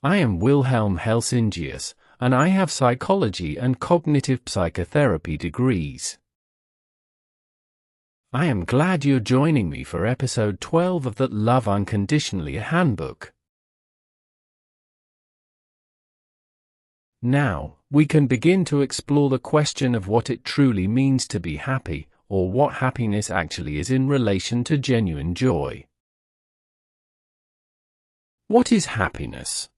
I am Wilhelm Helsingius, and I have psychology and cognitive psychotherapy degrees. I am glad you're joining me for episode 12 of the Love Unconditionally Handbook. Now, we can begin to explore the question of what it truly means to be happy, or what happiness actually is in relation to genuine joy. What is happiness?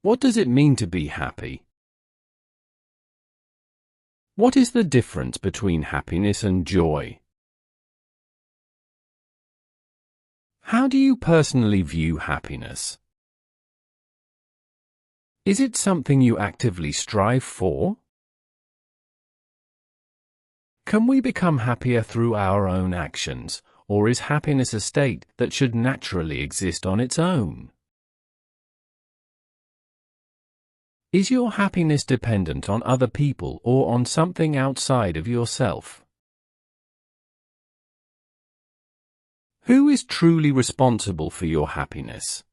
What does it mean to be happy? What is the difference between happiness and joy? How do you personally view happiness? Is it something you actively strive for? Can we become happier through our own actions, or is happiness a state that should naturally exist on its own? Is your happiness dependent on other people or on something outside of yourself? Who is truly responsible for your happiness?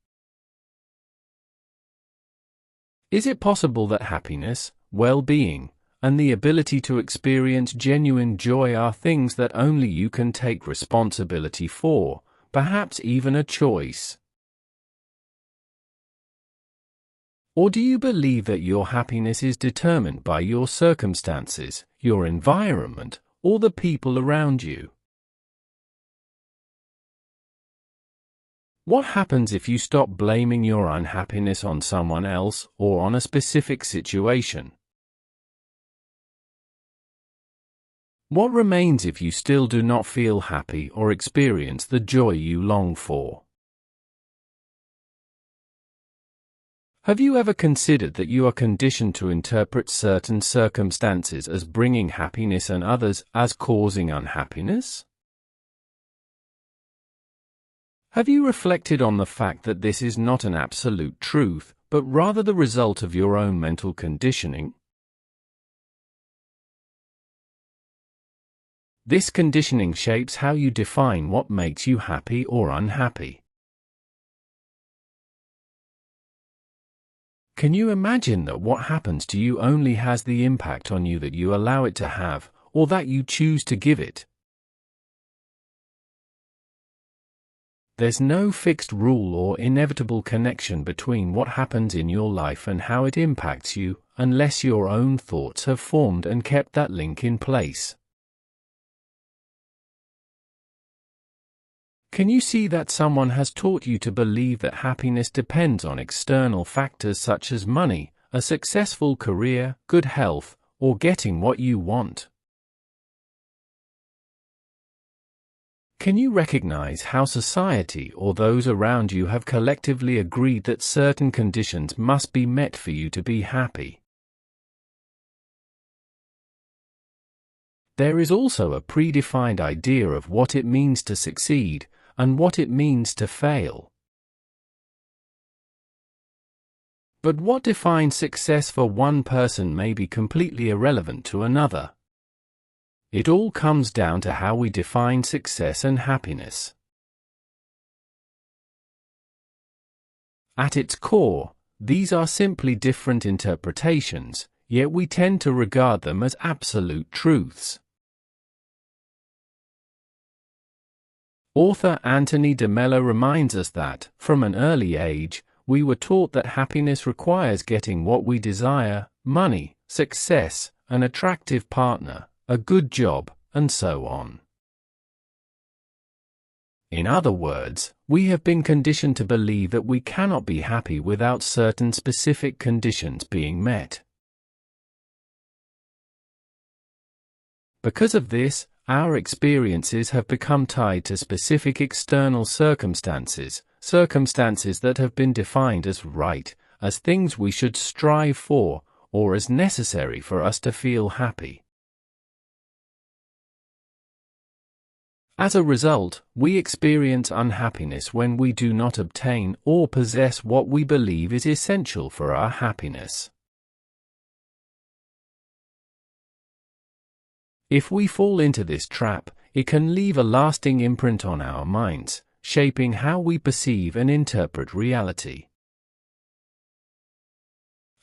Is it possible that happiness, well-being, and the ability to experience genuine joy are things that only you can take responsibility for, perhaps even a choice? Or do you believe that your happiness is determined by your circumstances, your environment, or the people around you? What happens if you stop blaming your unhappiness on someone else or on a specific situation? What remains if you still do not feel happy or experience the joy you long for? Have you ever considered that you are conditioned to interpret certain circumstances as bringing happiness and others as causing unhappiness? Have you reflected on the fact that this is not an absolute truth, but rather the result of your own mental conditioning? This conditioning shapes how you define what makes you happy or unhappy. Can you imagine that what happens to you only has the impact on you that you allow it to have, or that you choose to give it? There's no fixed rule or inevitable connection between what happens in your life and how it impacts you, unless your own thoughts have formed and kept that link in place. Can you see that someone has taught you to believe that happiness depends on external factors such as money, a successful career, good health, or getting what you want? Can you recognize how society or those around you have collectively agreed that certain conditions must be met for you to be happy? There is also a predefined idea of what it means to succeed, and what it means to fail. But what defines success for one person may be completely irrelevant to another. It all comes down to how we define success and happiness. At its core, these are simply different interpretations, yet we tend to regard them as absolute truths. Author Anthony DeMello reminds us that, from an early age, we were taught that happiness requires getting what we desire: money, success, an attractive partner, a good job, and so on. In other words, we have been conditioned to believe that we cannot be happy without certain specific conditions being met. Because of this, our experiences have become tied to specific external circumstances that have been defined as right, as things we should strive for, or as necessary for us to feel happy. As a result, we experience unhappiness when we do not obtain or possess what we believe is essential for our happiness. If we fall into this trap, it can leave a lasting imprint on our minds, shaping how we perceive and interpret reality.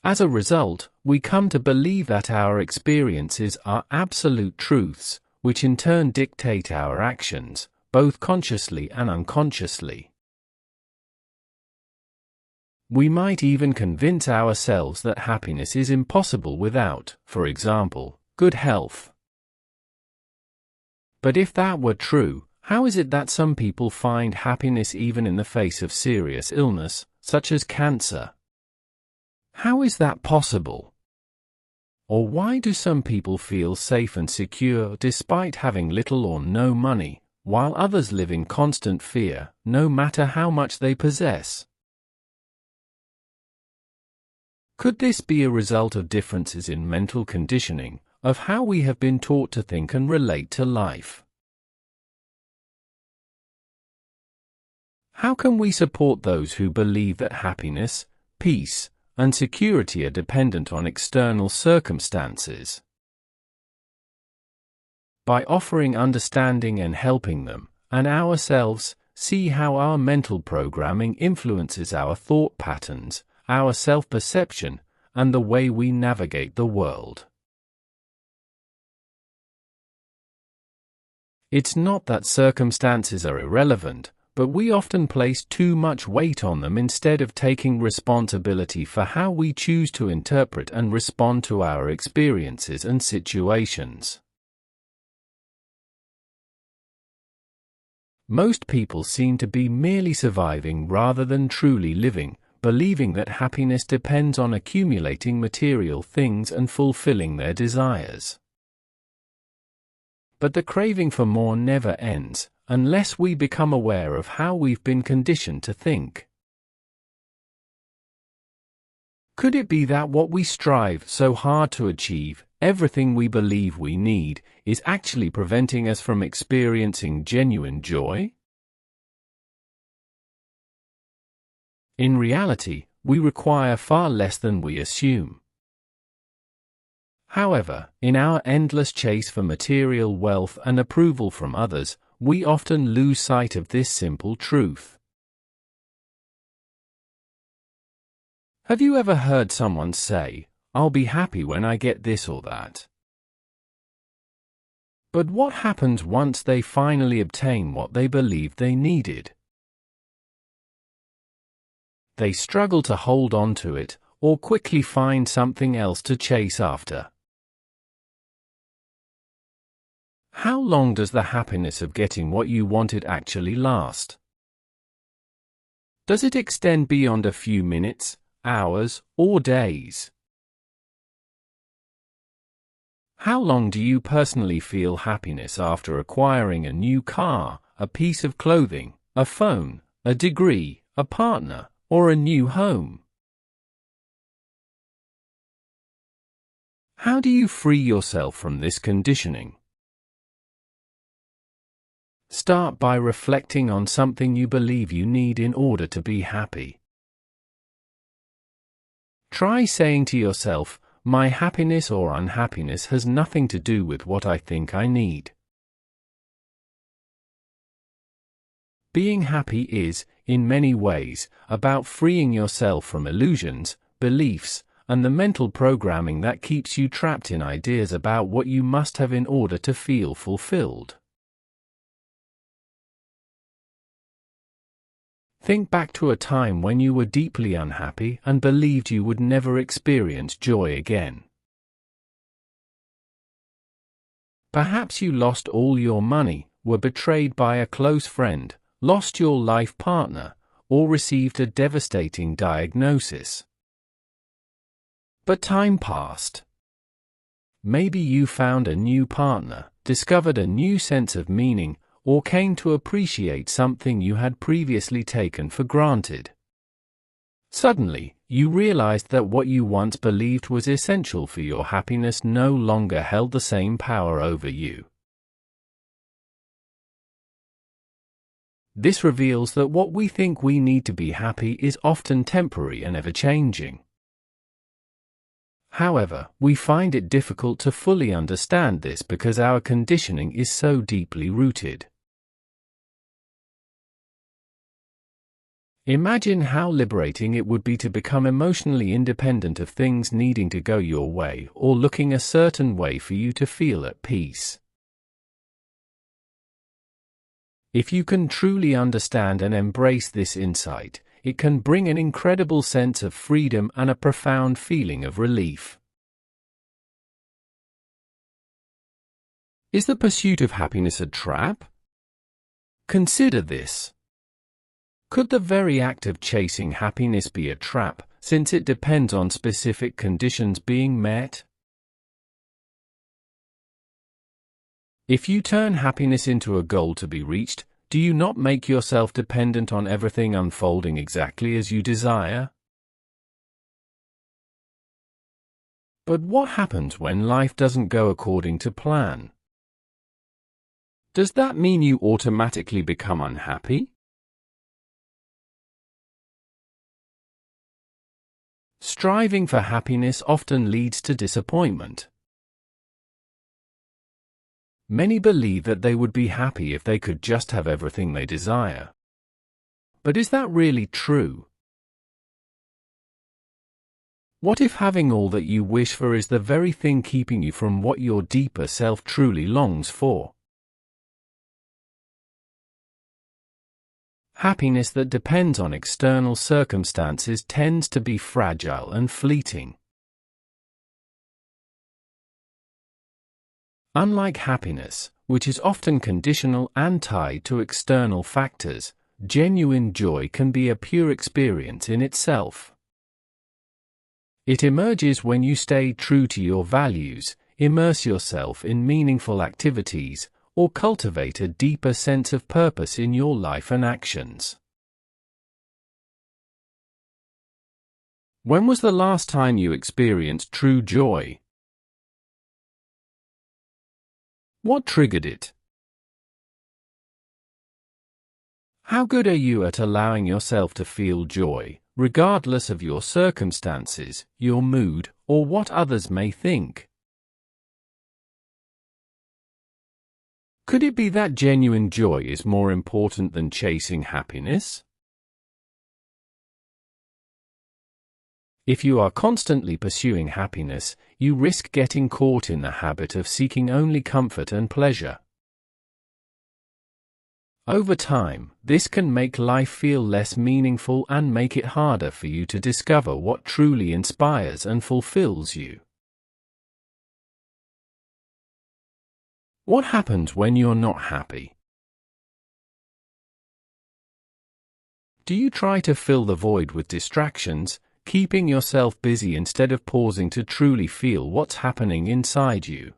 As a result, we come to believe that our experiences are absolute truths, which in turn dictate our actions, both consciously and unconsciously. We might even convince ourselves that happiness is impossible without, for example, good health. But if that were true, how is it that some people find happiness even in the face of serious illness, such as cancer? How is that possible? Or why do some people feel safe and secure despite having little or no money, while others live in constant fear, no matter how much they possess? Could this be a result of differences in mental conditioning, of how we have been taught to think and relate to life? How can we support those who believe that happiness, peace, and security are dependent on external circumstances? By offering understanding and helping them, and ourselves, see how our mental programming influences our thought patterns, our self-perception, and the way we navigate the world. It's not that circumstances are irrelevant, but we often place too much weight on them instead of taking responsibility for how we choose to interpret and respond to our experiences and situations. Most people seem to be merely surviving rather than truly living, believing that happiness depends on accumulating material things and fulfilling their desires. But the craving for more never ends, unless we become aware of how we've been conditioned to think. Could it be that what we strive so hard to achieve, everything we believe we need, is actually preventing us from experiencing genuine joy? In reality, we require far less than we assume. However, in our endless chase for material wealth and approval from others, we often lose sight of this simple truth. Have you ever heard someone say, "I'll be happy when I get this or that"? But what happens once they finally obtain what they believed they needed? They struggle to hold on to it, or quickly find something else to chase after. How long does the happiness of getting what you wanted actually last? Does it extend beyond a few minutes, hours, or days? How long do you personally feel happiness after acquiring a new car, a piece of clothing, a phone, a degree, a partner, or a new home? How do you free yourself from this conditioning? Start by reflecting on something you believe you need in order to be happy. Try saying to yourself, "My happiness or unhappiness has nothing to do with what I think I need." Being happy is, in many ways, about freeing yourself from illusions, beliefs, and the mental programming that keeps you trapped in ideas about what you must have in order to feel fulfilled. Think back to a time when you were deeply unhappy and believed you would never experience joy again. Perhaps you lost all your money, were betrayed by a close friend, lost your life partner, or received a devastating diagnosis. But time passed. Maybe you found a new partner, discovered a new sense of meaning, or came to appreciate something you had previously taken for granted. Suddenly, you realized that what you once believed was essential for your happiness no longer held the same power over you. This reveals that what we think we need to be happy is often temporary and ever-changing. However, we find it difficult to fully understand this because our conditioning is so deeply rooted. Imagine how liberating it would be to become emotionally independent of things needing to go your way or looking a certain way for you to feel at peace. If you can truly understand and embrace this insight, it can bring an incredible sense of freedom and a profound feeling of relief. Is the pursuit of happiness a trap? Consider this. Could the very act of chasing happiness be a trap, since it depends on specific conditions being met? If you turn happiness into a goal to be reached, do you not make yourself dependent on everything unfolding exactly as you desire? But what happens when life doesn't go according to plan? Does that mean you automatically become unhappy? Striving for happiness often leads to disappointment. Many believe that they would be happy if they could just have everything they desire. But is that really true? What if having all that you wish for is the very thing keeping you from what your deeper self truly longs for? Happiness that depends on external circumstances tends to be fragile and fleeting. Unlike happiness, which is often conditional and tied to external factors, genuine joy can be a pure experience in itself. It emerges when you stay true to your values, immerse yourself in meaningful activities, or cultivate a deeper sense of purpose in your life and actions. When was the last time you experienced true joy? What triggered it? How good are you at allowing yourself to feel joy, regardless of your circumstances, your mood, or what others may think? Could it be that genuine joy is more important than chasing happiness? If you are constantly pursuing happiness, you risk getting caught in the habit of seeking only comfort and pleasure. Over time, this can make life feel less meaningful and make it harder for you to discover what truly inspires and fulfills you. What happens when you're not happy? Do you try to fill the void with distractions, keeping yourself busy instead of pausing to truly feel what's happening inside you?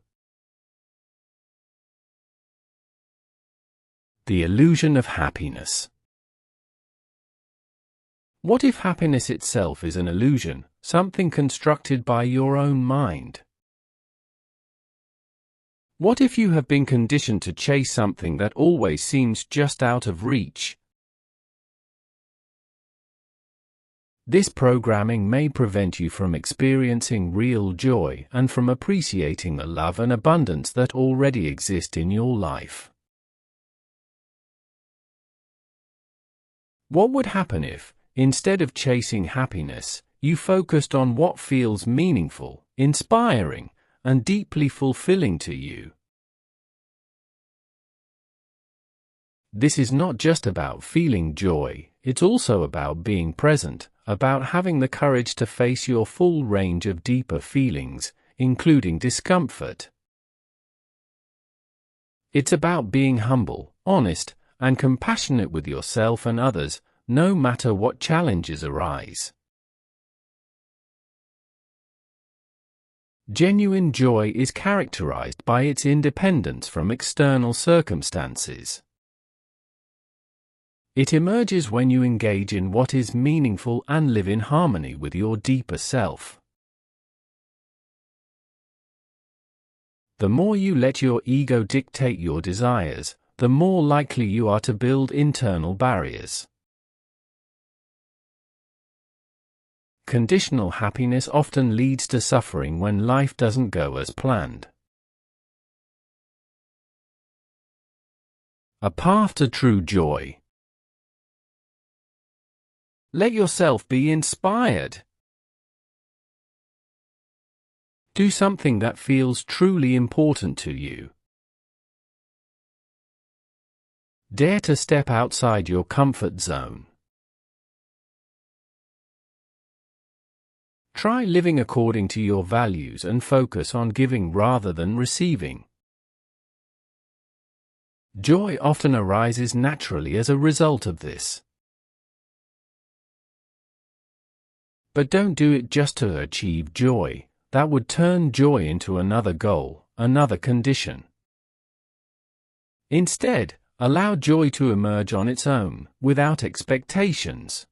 The illusion of happiness. What if happiness itself is an illusion, something constructed by your own mind? What if you have been conditioned to chase something that always seems just out of reach? This programming may prevent you from experiencing real joy and from appreciating the love and abundance that already exist in your life. What would happen if, instead of chasing happiness, you focused on what feels meaningful, inspiring, and deeply fulfilling to you? This is not just about feeling joy, it's also about being present, about having the courage to face your full range of deeper feelings, including discomfort. It's about being humble, honest, and compassionate with yourself and others, no matter what challenges arise. Genuine joy is characterized by its independence from external circumstances. It emerges when you engage in what is meaningful and live in harmony with your deeper self. The more you let your ego dictate your desires, the more likely you are to build internal barriers. Conditional happiness often leads to suffering when life doesn't go as planned. A path to true joy. Let yourself be inspired. Do something that feels truly important to you. Dare to step outside your comfort zone. Try living according to your values and focus on giving rather than receiving. Joy often arises naturally as a result of this. But don't do it just to achieve joy. That would turn joy into another goal, another condition. Instead, allow joy to emerge on its own, without expectations.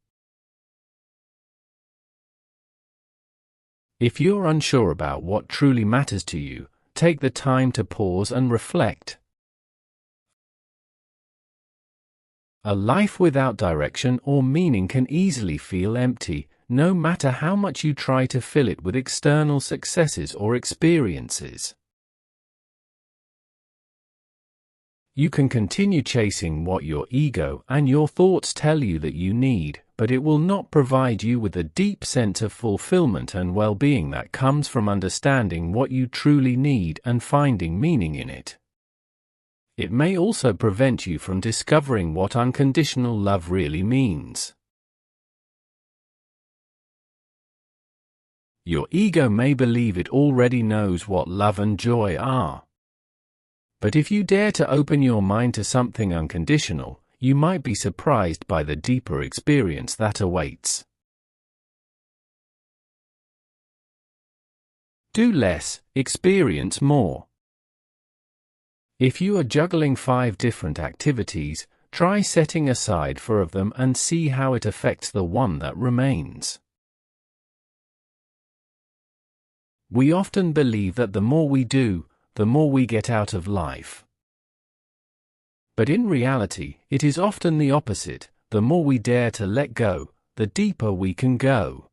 If you're unsure about what truly matters to you, take the time to pause and reflect. A life without direction or meaning can easily feel empty, no matter how much you try to fill it with external successes or experiences. You can continue chasing what your ego and your thoughts tell you that you need, but it will not provide you with a deep sense of fulfillment and well-being that comes from understanding what you truly need and finding meaning in it. It may also prevent you from discovering what unconditional love really means. Your ego may believe it already knows what love and joy are. But if you dare to open your mind to something unconditional, you might be surprised by the deeper experience that awaits. Do less, experience more. If you are juggling 5 different activities, try setting aside 4 of them and see how it affects the one that remains. We often believe that the more we do, the more we get out of life. But in reality, it is often the opposite. The more we dare to let go, the deeper we can go.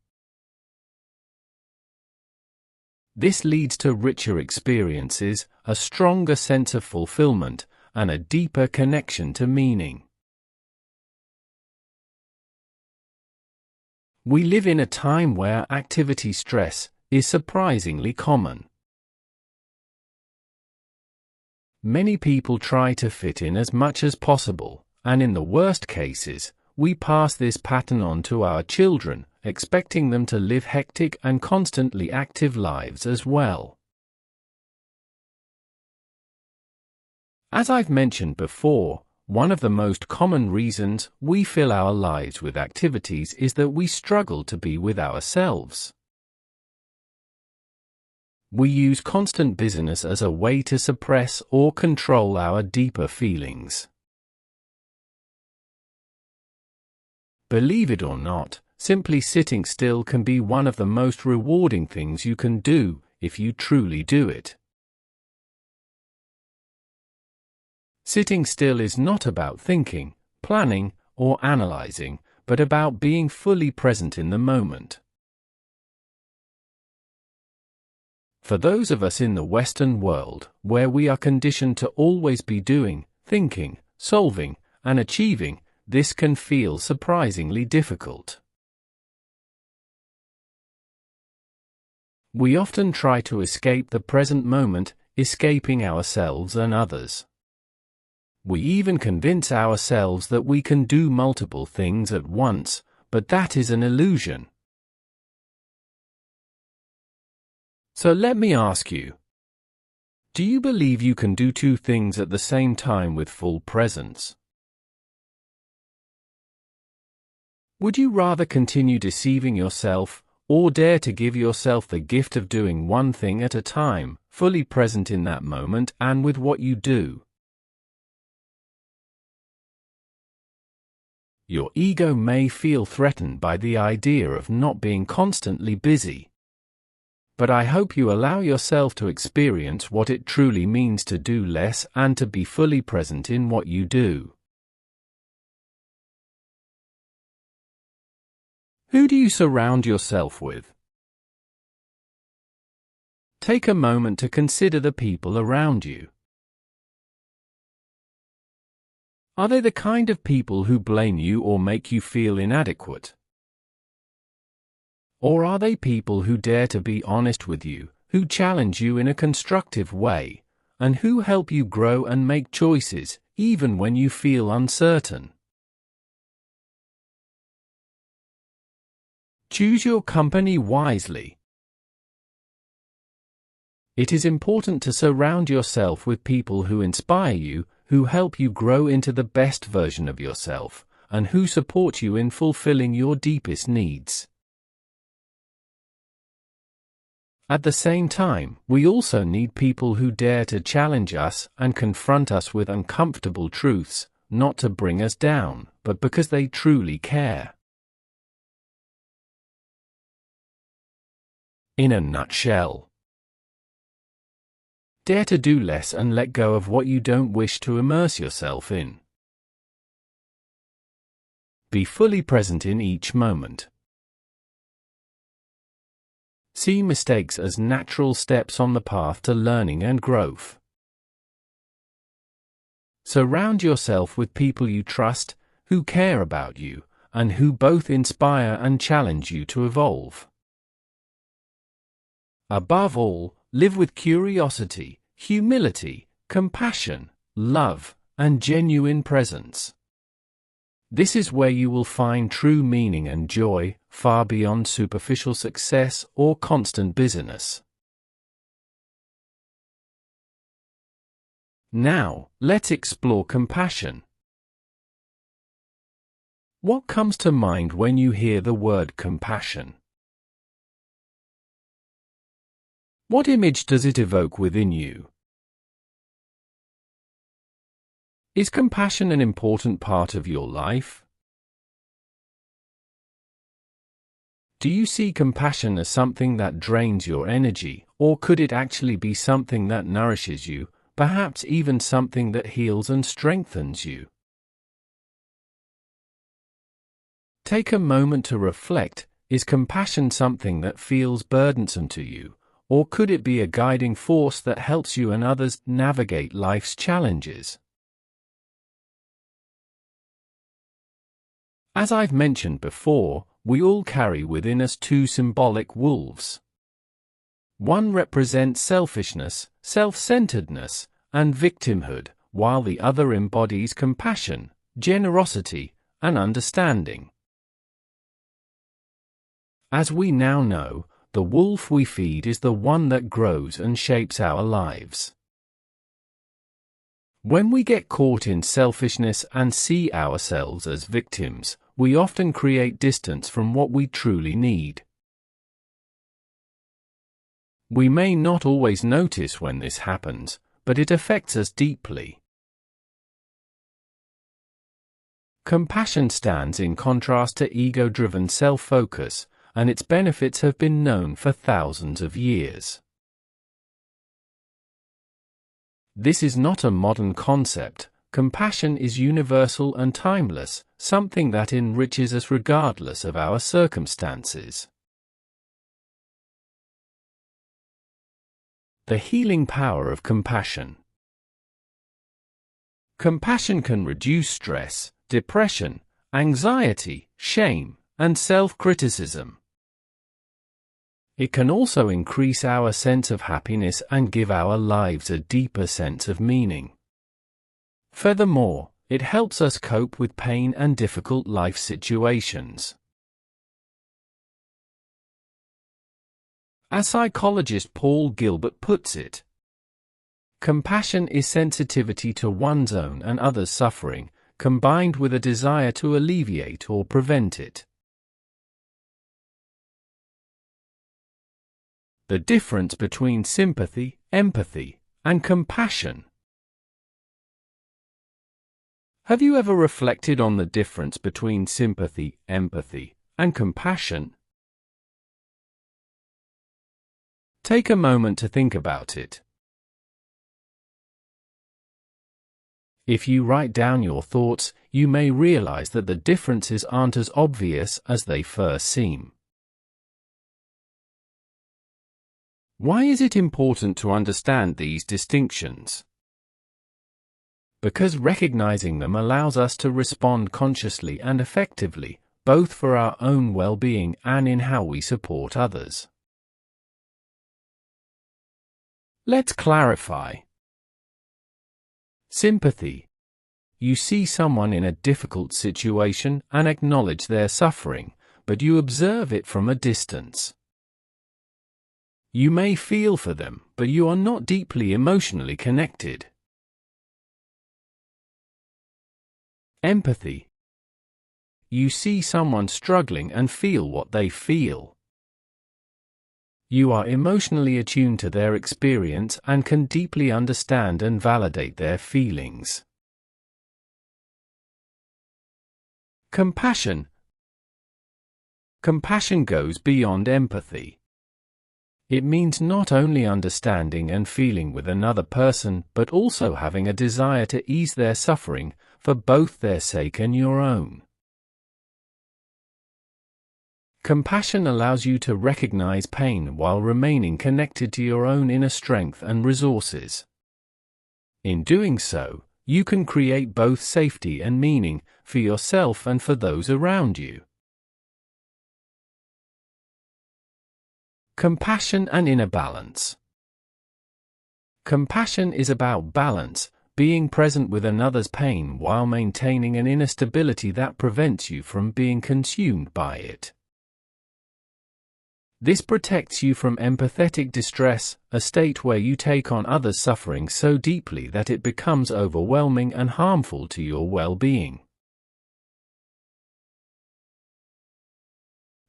This leads to richer experiences, a stronger sense of fulfillment, and a deeper connection to meaning. We live in a time where activity stress is surprisingly common. Many people try to fit in as much as possible, and in the worst cases, we pass this pattern on to our children, expecting them to live hectic and constantly active lives as well. As I've mentioned before, one of the most common reasons we fill our lives with activities is that we struggle to be with ourselves. We use constant busyness as a way to suppress or control our deeper feelings. Believe it or not, simply sitting still can be one of the most rewarding things you can do, if you truly do it. Sitting still is not about thinking, planning, or analyzing, but about being fully present in the moment. For those of us in the Western world, where we are conditioned to always be doing, thinking, solving, and achieving, this can feel surprisingly difficult. We often try to escape the present moment, escaping ourselves and others. We even convince ourselves that we can do multiple things at once, but that is an illusion. So let me ask you, do you believe you can do 2 things at the same time with full presence? Would you rather continue deceiving yourself, or dare to give yourself the gift of doing one thing at a time, fully present in that moment and with what you do? Your ego may feel threatened by the idea of not being constantly busy. But I hope you allow yourself to experience what it truly means to do less and to be fully present in what you do. Who do you surround yourself with? Take a moment to consider the people around you. Are they the kind of people who blame you or make you feel inadequate? Or are they people who dare to be honest with you, who challenge you in a constructive way, and who help you grow and make choices, even when you feel uncertain? Choose your company wisely. It is important to surround yourself with people who inspire you, who help you grow into the best version of yourself, and who support you in fulfilling your deepest needs. At the same time, we also need people who dare to challenge us and confront us with uncomfortable truths, not to bring us down, but because they truly care. In a nutshell, dare to do less and let go of what you don't wish to immerse yourself in. Be fully present in each moment. See mistakes as natural steps on the path to learning and growth. Surround yourself with people you trust, who care about you, and who both inspire and challenge you to evolve. Above all, live with curiosity, humility, compassion, love, and genuine presence. This is where you will find true meaning and joy, far beyond superficial success or constant busyness. Now, let's explore compassion. What comes to mind when you hear the word compassion? What image does it evoke within you? Is compassion an important part of your life? Do you see compassion as something that drains your energy, or could it actually be something that nourishes you, perhaps even something that heals and strengthens you? Take a moment to reflect. Is compassion something that feels burdensome to you, or could it be a guiding force that helps you and others navigate life's challenges? As I've mentioned before, we all carry within us two symbolic wolves. One represents selfishness, self-centeredness, and victimhood, while the other embodies compassion, generosity, and understanding. As we now know, the wolf we feed is the one that grows and shapes our lives. When we get caught in selfishness and see ourselves as victims, we often create distance from what we truly need. We may not always notice when this happens, but it affects us deeply. Compassion stands in contrast to ego-driven self-focus, and its benefits have been known for thousands of years. This is not a modern concept. Compassion is universal and timeless, something that enriches us regardless of our circumstances. The healing power of compassion. Compassion can reduce stress, depression, anxiety, shame, and self-criticism. It can also increase our sense of happiness and give our lives a deeper sense of meaning. Furthermore, it helps us cope with pain and difficult life situations. As psychologist Paul Gilbert puts it, compassion is sensitivity to one's own and others' suffering, combined with a desire to alleviate or prevent it. The difference between sympathy, empathy, and compassion. Have you ever reflected on the difference between sympathy, empathy, and compassion? Take a moment to think about it. If you write down your thoughts, you may realize that the differences aren't as obvious as they first seem. Why is it important to understand these distinctions? Because recognizing them allows us to respond consciously and effectively, both for our own well-being and in how we support others. Let's clarify. Sympathy. You see someone in a difficult situation and acknowledge their suffering, but you observe it from a distance. You may feel for them, but you are not deeply emotionally connected. Empathy. You see someone struggling and feel what they feel. You are emotionally attuned to their experience and can deeply understand and validate their feelings. Compassion. Compassion goes beyond empathy. It means not only understanding and feeling with another person, but also having a desire to ease their suffering, for both their sake and your own. Compassion allows you to recognize pain while remaining connected to your own inner strength and resources. In doing so, you can create both safety and meaning for yourself and for those around you. Compassion and inner balance. Compassion is about balance, being present with another's pain while maintaining an inner stability that prevents you from being consumed by it. This protects you from empathetic distress, a state where you take on others' suffering so deeply that it becomes overwhelming and harmful to your well-being.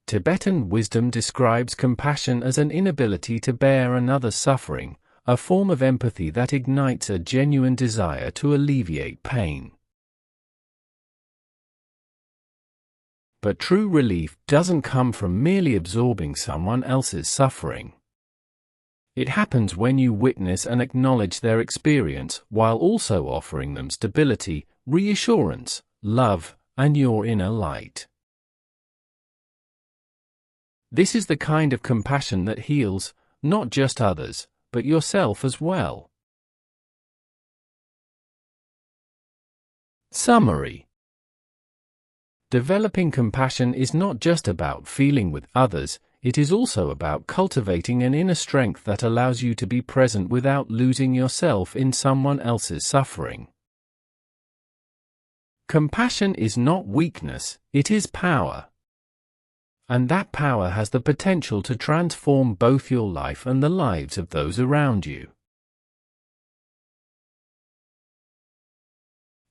Tibetan wisdom describes compassion as an inability to bear another's suffering, a form of empathy that ignites a genuine desire to alleviate pain. But true relief doesn't come from merely absorbing someone else's suffering. It happens when you witness and acknowledge their experience while also offering them stability, reassurance, love, and your inner light. This is the kind of compassion that heals, not just others, but yourself as well. Summary. Developing compassion is not just about feeling with others, it is also about cultivating an inner strength that allows you to be present without losing yourself in someone else's suffering. Compassion is not weakness, it is power. And that power has the potential to transform both your life and the lives of those around you.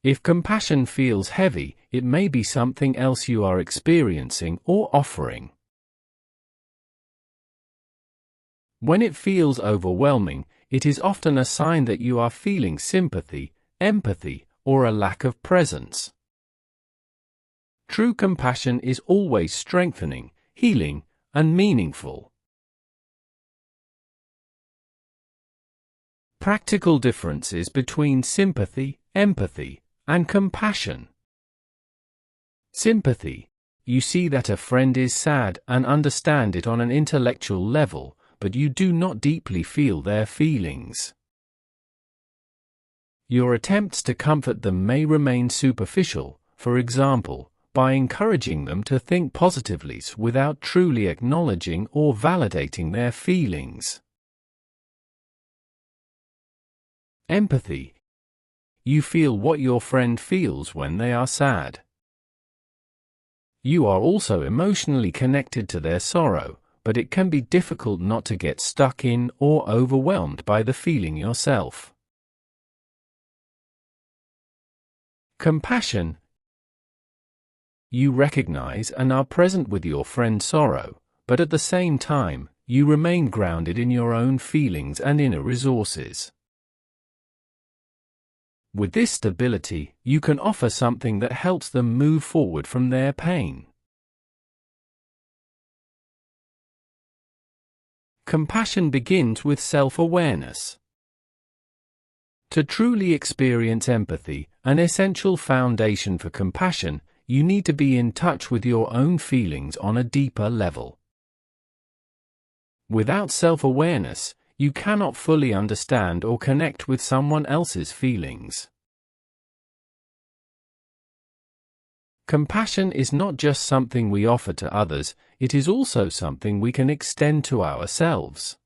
If compassion feels heavy, it may be something else you are experiencing or offering. When it feels overwhelming, it is often a sign that you are feeling sympathy, empathy, or a lack of presence. True compassion is always strengthening, healing, and meaningful. Practical differences between sympathy, empathy, and compassion. Sympathy. You see that a friend is sad and understand it on an intellectual level, but you do not deeply feel their feelings. Your attempts to comfort them may remain superficial, for example, by encouraging them to think positively without truly acknowledging or validating their feelings. Empathy. You feel what your friend feels when they are sad. You are also emotionally connected to their sorrow, but it can be difficult not to get stuck in or overwhelmed by the feeling yourself. Compassion. You recognize and are present with your friend's sorrow, but at the same time, you remain grounded in your own feelings and inner resources. With this stability, you can offer something that helps them move forward from their pain. Compassion begins with self-awareness. To truly experience empathy, an essential foundation for compassion, you need to be in touch with your own feelings on a deeper level. Without self-awareness, you cannot fully understand or connect with someone else's feelings. Compassion is not just something we offer to others, it is also something we can extend to ourselves.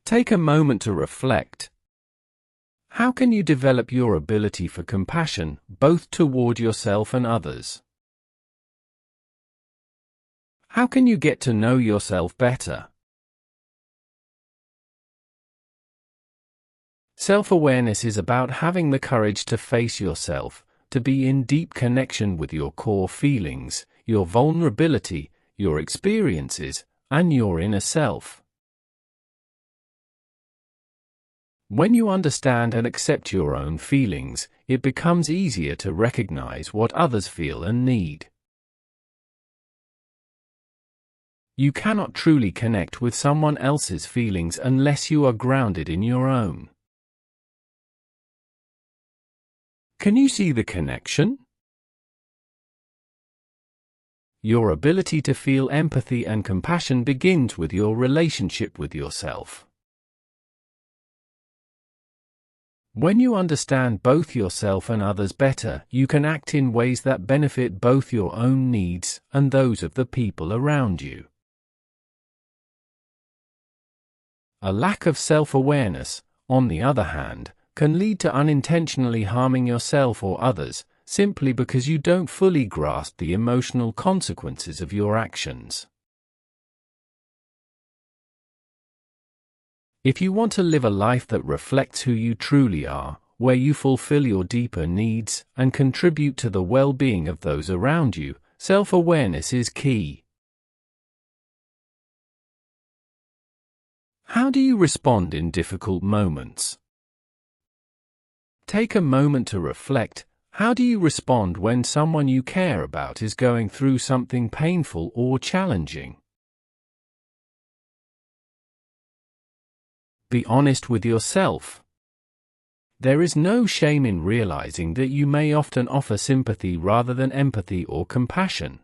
Take a moment to reflect. How can you develop your ability for compassion, both toward yourself and others? How can you get to know yourself better? Self-awareness is about having the courage to face yourself, to be in deep connection with your core feelings, your vulnerability, your experiences, and your inner self. When you understand and accept your own feelings, it becomes easier to recognize what others feel and need. You cannot truly connect with someone else's feelings unless you are grounded in your own. Can you see the connection? Your ability to feel empathy and compassion begins with your relationship with yourself. When you understand both yourself and others better, you can act in ways that benefit both your own needs and those of the people around you. A lack of self-awareness, on the other hand, can lead to unintentionally harming yourself or others, simply because you don't fully grasp the emotional consequences of your actions. If you want to live a life that reflects who you truly are, where you fulfill your deeper needs and contribute to the well-being of those around you, self-awareness is key. How do you respond in difficult moments? Take a moment to reflect. How do you respond when someone you care about is going through something painful or challenging? Be honest with yourself. There is no shame in realizing that you may often offer sympathy rather than empathy or compassion.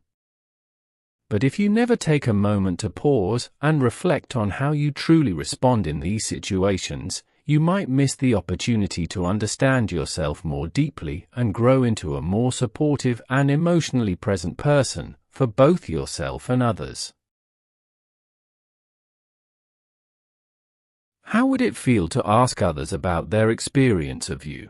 But if you never take a moment to pause and reflect on how you truly respond in these situations, you might miss the opportunity to understand yourself more deeply and grow into a more supportive and emotionally present person for both yourself and others. How would it feel to ask others about their experience of you?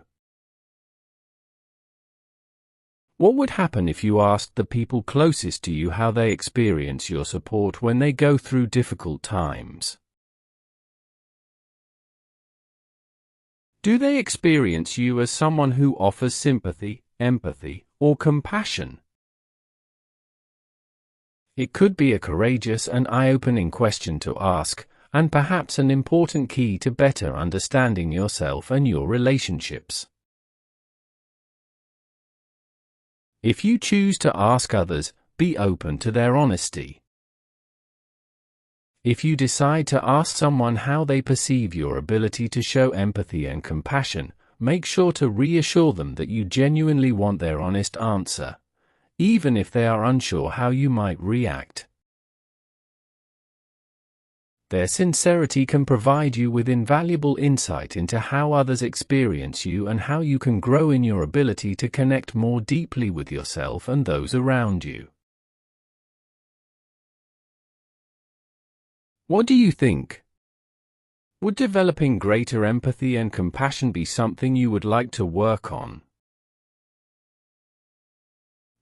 What would happen if you asked the people closest to you how they experience your support when they go through difficult times? Do they experience you as someone who offers sympathy, empathy, or compassion? It could be a courageous and eye-opening question to ask, and perhaps an important key to better understanding yourself and your relationships. If you choose to ask others, be open to their honesty. If you decide to ask someone how they perceive your ability to show empathy and compassion, make sure to reassure them that you genuinely want their honest answer, even if they are unsure how you might react. Their sincerity can provide you with invaluable insight into how others experience you and how you can grow in your ability to connect more deeply with yourself and those around you. What do you think? Would developing greater empathy and compassion be something you would like to work on?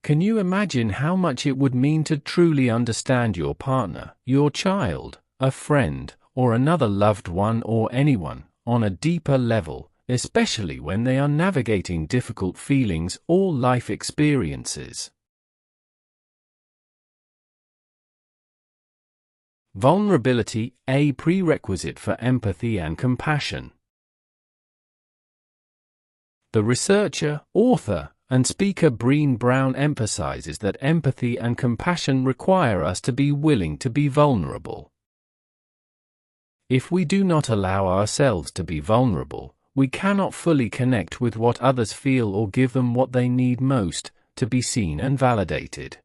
Can you imagine how much it would mean to truly understand your partner, your child, a friend, or another loved one or anyone, on a deeper level, especially when they are navigating difficult feelings or life experiences? Vulnerability, a prerequisite for empathy and compassion. The researcher, author, and speaker Brené Brown emphasizes that empathy and compassion require us to be willing to be vulnerable. If we do not allow ourselves to be vulnerable, we cannot fully connect with what others feel or give them what they need most, to be seen and validated.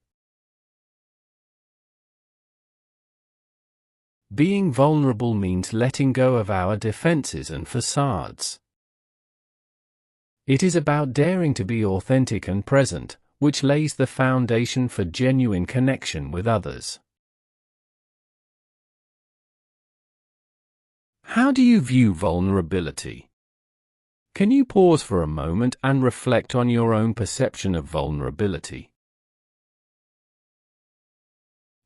Being vulnerable means letting go of our defenses and facades. It is about daring to be authentic and present, which lays the foundation for genuine connection with others. How do you view vulnerability? Can you pause for a moment and reflect on your own perception of vulnerability?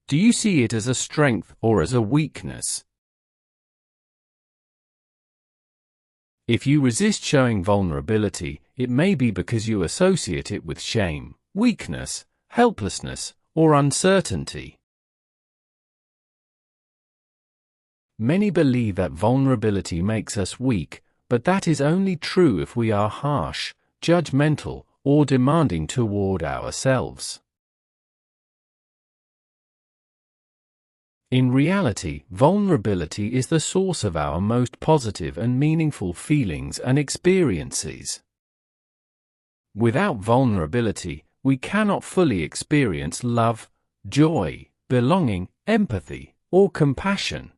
Do you see it as a strength or as a weakness? If you resist showing vulnerability, it may be because you associate it with shame, weakness, helplessness, or uncertainty. Many believe that vulnerability makes us weak, but that is only true if we are harsh, judgmental, or demanding toward ourselves. In reality, vulnerability is the source of our most positive and meaningful feelings and experiences. Without vulnerability, we cannot fully experience love, joy, belonging, empathy, or compassion.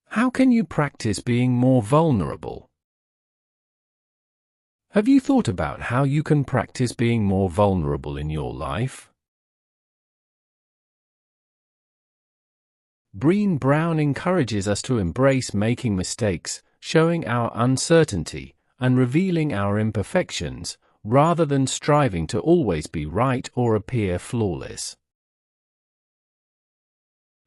How can you practice being more vulnerable? Have you thought about how you can practice being more vulnerable in your life? Brené Brown encourages us to embrace making mistakes, showing our uncertainty, and revealing our imperfections, rather than striving to always be right or appear flawless.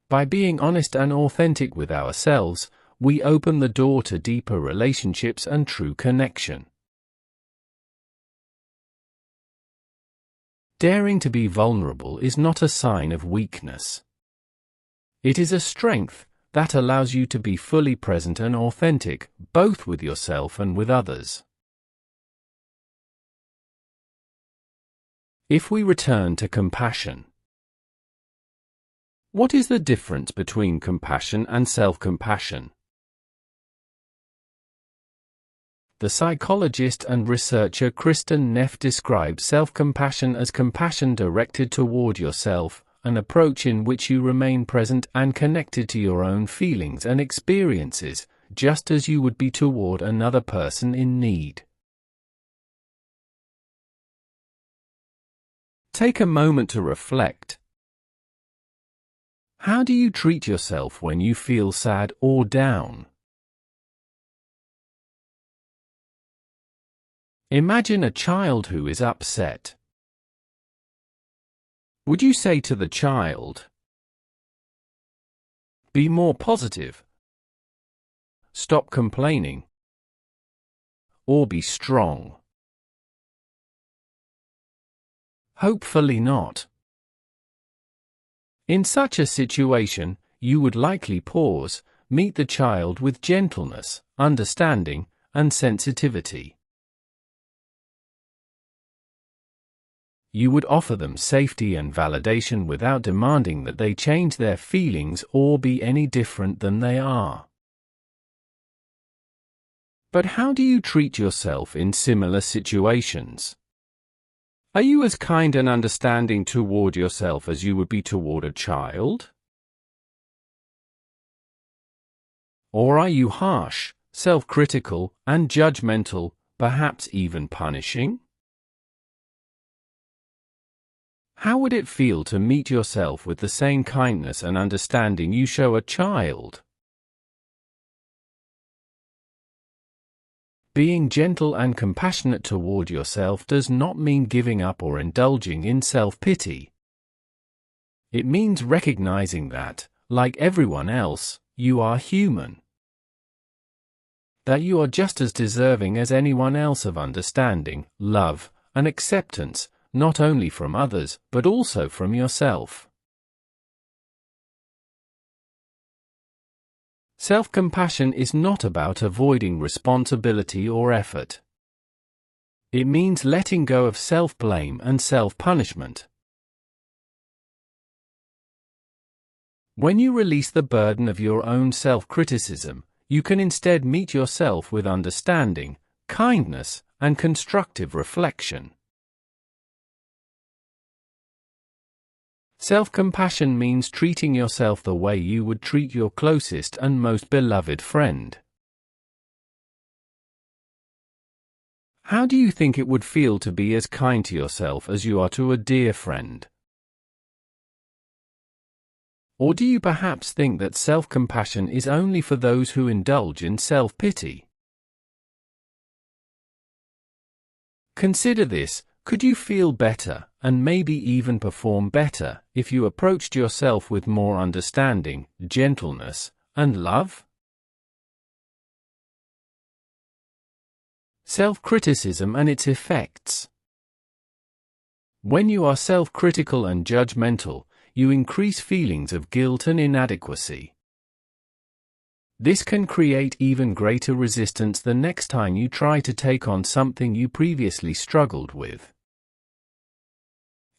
By being honest and authentic with ourselves, we open the door to deeper relationships and true connection. Daring to be vulnerable is not a sign of weakness. It is a strength that allows you to be fully present and authentic, both with yourself and with others. If we return to compassion, what is the difference between compassion and self-compassion? The psychologist and researcher Kristen Neff describes self-compassion as compassion directed toward yourself, an approach in which you remain present and connected to your own feelings and experiences, just as you would be toward another person in need. Take a moment to reflect. How do you treat yourself when you feel sad or down? Imagine a child who is upset. Would you say to the child, "Be more positive," "Stop complaining," or "Be strong"? Hopefully not. In such a situation, you would likely pause, meet the child with gentleness, understanding, and sensitivity. You would offer them safety and validation without demanding that they change their feelings or be any different than they are. But how do you treat yourself in similar situations? Are you as kind and understanding toward yourself as you would be toward a child? Or are you harsh, self-critical, and judgmental, perhaps even punishing? How would it feel to meet yourself with the same kindness and understanding you show a child? Being gentle and compassionate toward yourself does not mean giving up or indulging in self-pity. It means recognizing that, like everyone else, you are human. That you are just as deserving as anyone else of understanding, love, and acceptance, not only from others, but also from yourself. Self-compassion is not about avoiding responsibility or effort. It means letting go of self-blame and self-punishment. When you release the burden of your own self-criticism, you can instead meet yourself with understanding, kindness, and constructive reflection. Self-compassion means treating yourself the way you would treat your closest and most beloved friend. How do you think it would feel to be as kind to yourself as you are to a dear friend? Or do you perhaps think that self-compassion is only for those who indulge in self-pity? Consider this: could you feel better, and maybe even perform better, if you approached yourself with more understanding, gentleness, and love? Self-criticism and its effects. When you are self-critical and judgmental, you increase feelings of guilt and inadequacy. This can create even greater resistance the next time you try to take on something you previously struggled with.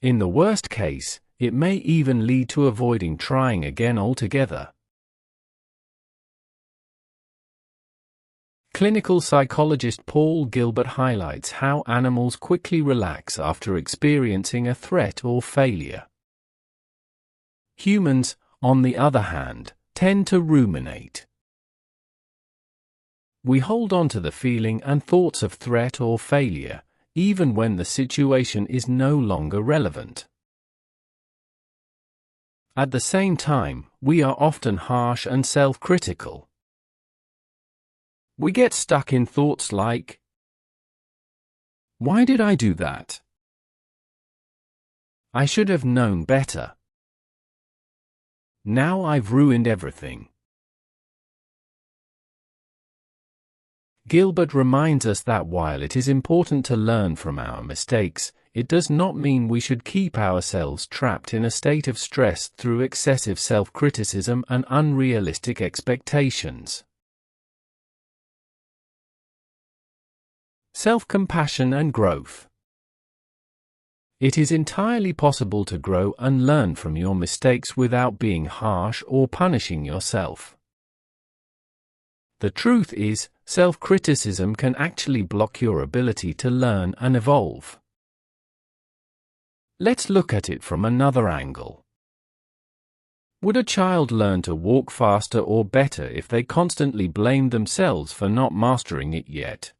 In the worst case, it may even lead to avoiding trying again altogether. Clinical psychologist Paul Gilbert highlights how animals quickly relax after experiencing a threat or failure. Humans, on the other hand, tend to ruminate. We hold on to the feeling and thoughts of threat or failure, even when the situation is no longer relevant. At the same time, we are often harsh and self-critical. We get stuck in thoughts like, "Why did I do that? I should have known better. Now I've ruined everything." Gilbert reminds us that while it is important to learn from our mistakes, it does not mean we should keep ourselves trapped in a state of stress through excessive self-criticism and unrealistic expectations. Self-compassion and growth. It is entirely possible to grow and learn from your mistakes without being harsh or punishing yourself. The truth is, self-criticism can actually block your ability to learn and evolve. Let's look at it from another angle. Would a child learn to walk faster or better if they constantly blamed themselves for not mastering it yet?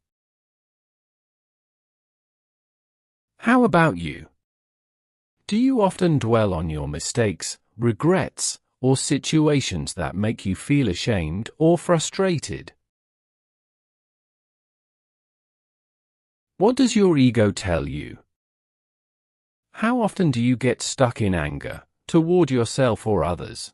How about you? Do you often dwell on your mistakes, regrets, or situations that make you feel ashamed or frustrated? What does your ego tell you? How often do you get stuck in anger, toward yourself or others?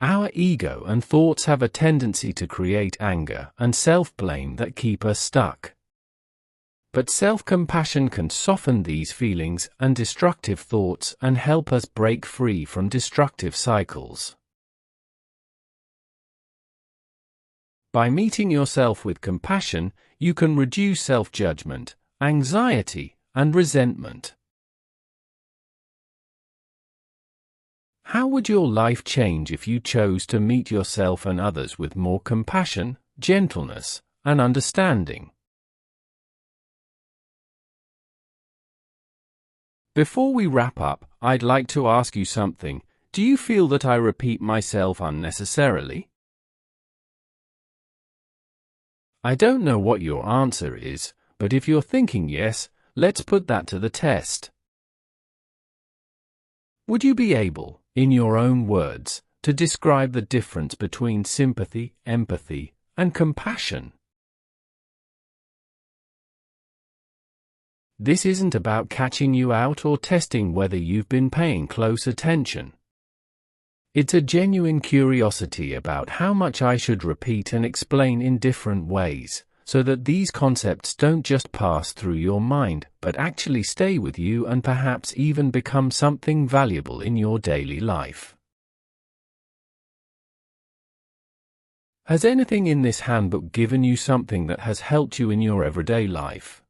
Our ego and thoughts have a tendency to create anger and self-blame that keep us stuck. But self-compassion can soften these feelings and destructive thoughts and help us break free from destructive cycles. By meeting yourself with compassion, you can reduce self-judgment, anxiety, and resentment. How would your life change if you chose to meet yourself and others with more compassion, gentleness, and understanding? Before we wrap up, I'd like to ask you something. Do you feel that I repeat myself unnecessarily? I don't know what your answer is, but if you're thinking yes, let's put that to the test. Would you be able, in your own words, to describe the difference between sympathy, empathy, and compassion? This isn't about catching you out or testing whether you've been paying close attention. It's a genuine curiosity about how much I should repeat and explain in different ways, so that these concepts don't just pass through your mind, but actually stay with you and perhaps even become something valuable in your daily life. Has anything in this handbook given you something that has helped you in your everyday life?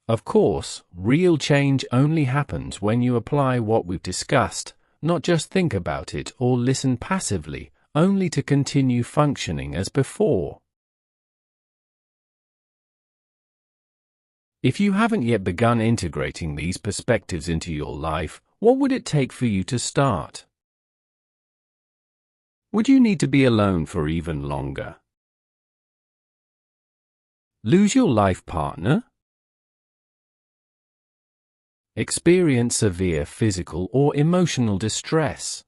Of course, real change only happens when you apply what we've discussed, not just think about it or listen passively, only to continue functioning as before. If you haven't yet begun integrating these perspectives into your life, what would it take for you to start? Would you need to be alone for even longer? Lose your life partner? Experience severe physical or emotional distress?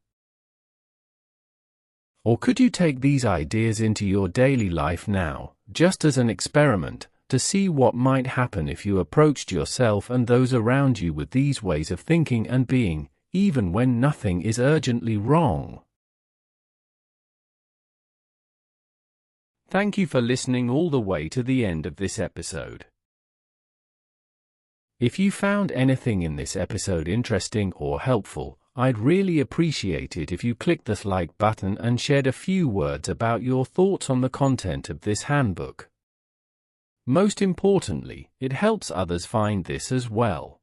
Or could you take these ideas into your daily life now, just as an experiment, to see what might happen if you approached yourself and those around you with these ways of thinking and being, even when nothing is urgently wrong? Thank you for listening all the way to the end of this episode. If you found anything in this episode interesting or helpful, I'd really appreciate it if you clicked the like button and shared a few words about your thoughts on the content of this handbook. Most importantly, it helps others find this as well.